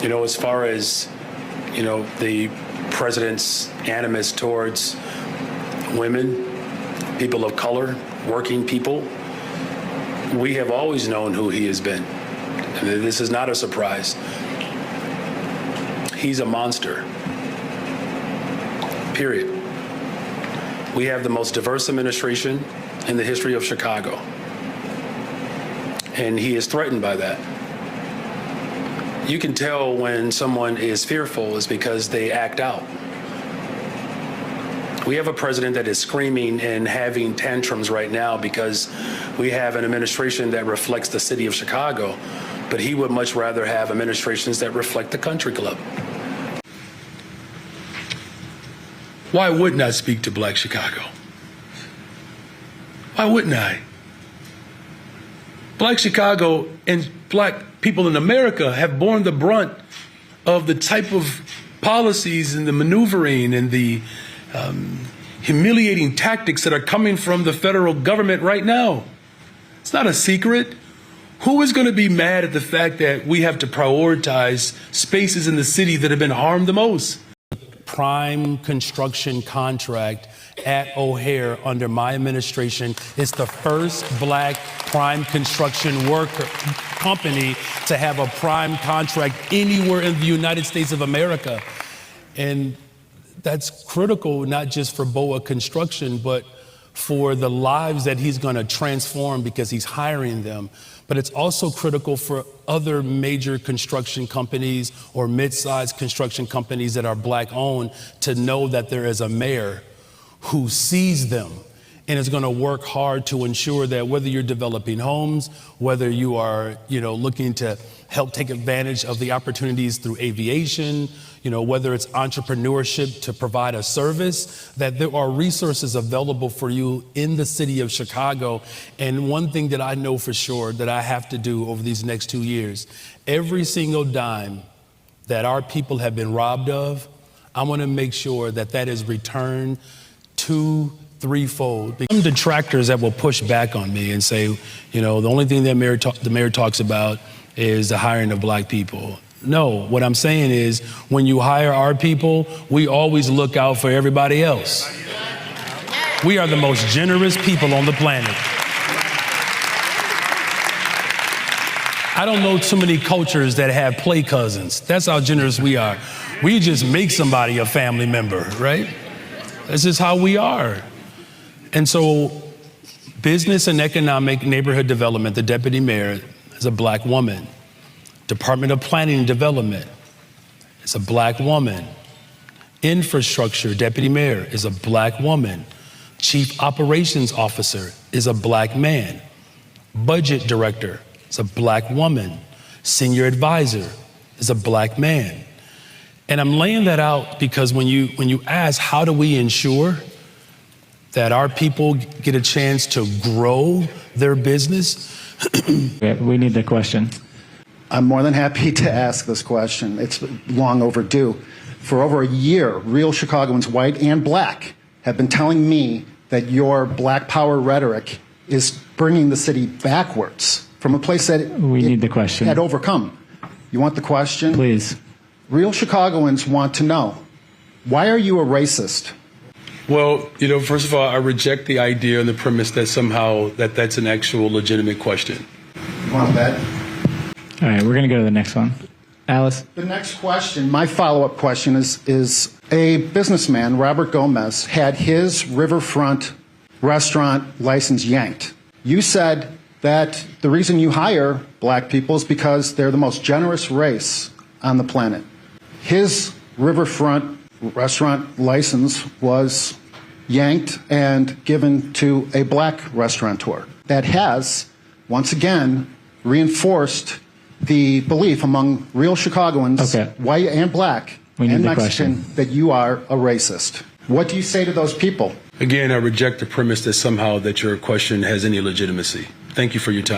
As far as, the president's animus towards women, people of color, working people, we have always known who he has been. And this is not a surprise. He's a monster. Period. We have the most diverse administration in the history of Chicago. And he is threatened by that. You can tell when someone is fearful is because they act out. We have a president that is screaming and having tantrums right now because we have an administration that reflects the city of Chicago, but he would much rather have administrations that reflect the country club. Why wouldn't I speak to Black Chicago? Why wouldn't I? Black Chicago and Black people in America have borne the brunt of the type of policies and the maneuvering and the humiliating tactics that are coming from the federal government right now. It's not a secret. Who is going to be mad at the fact that we have to prioritize spaces in the city that have been harmed the most? Prime construction contract at O'Hare under my administration is the first Black prime construction worker company to have a prime contract anywhere in the United States of America. And that's critical, not just for BOA Construction, but for the lives that he's going to transform because he's hiring them. But it's also critical for other major construction companies or mid-sized construction companies that are Black owned to know that there is a mayor who sees them and is going to work hard to ensure that whether you're developing homes, whether you are, looking to help take advantage of the opportunities through aviation, whether it's entrepreneurship to provide a service, that there are resources available for you in the city of Chicago. And one thing that I know for sure that I have to do over these next 2 years, every single dime that our people have been robbed of, I want to make sure that that is returned 2, 3-fold. Some detractors that will push back on me and say, the only thing that the mayor talks about is the hiring of Black people. No, what I'm saying is when you hire our people, we always look out for everybody else. We are the most generous people on the planet. I don't know too many cultures that have play cousins. That's how generous we are. We just make somebody a family member, right? This is how we are. And so business and economic neighborhood development, the deputy mayor is a Black woman. Department of Planning and Development is a Black woman. Infrastructure deputy mayor is a Black woman. Chief operations officer is a Black man. Budget director is a Black woman. Senior advisor is a Black man. And I'm laying that out because when you ask, how do we ensure that our people get a chance to grow their business? We need the question. I'm more than happy to ask this question. It's long overdue. For over a year, real Chicagoans, white and Black, have been telling me that your Black power rhetoric is bringing the city backwards from a place that we need the question. Had overcome. You want the question? Please. Real Chicagoans want to know, why are you a racist? Well, first of all, I reject the idea and the premise that somehow that's an actual legitimate question. You want that? All right, we're going to go to the next one. Alice? The next question, my follow-up question is a businessman, Robert Gomez, had his Riverfront restaurant license yanked. You said that the reason you hire Black people is because they're the most generous race on the planet. His Riverfront restaurant license was yanked and given to a Black restaurateur. That has, once again, reinforced the belief among real Chicagoans, white and Black and Mexican, that you are a racist. What do you say to those people? Again, I reject the premise that somehow that your question has any legitimacy. Thank you for your time.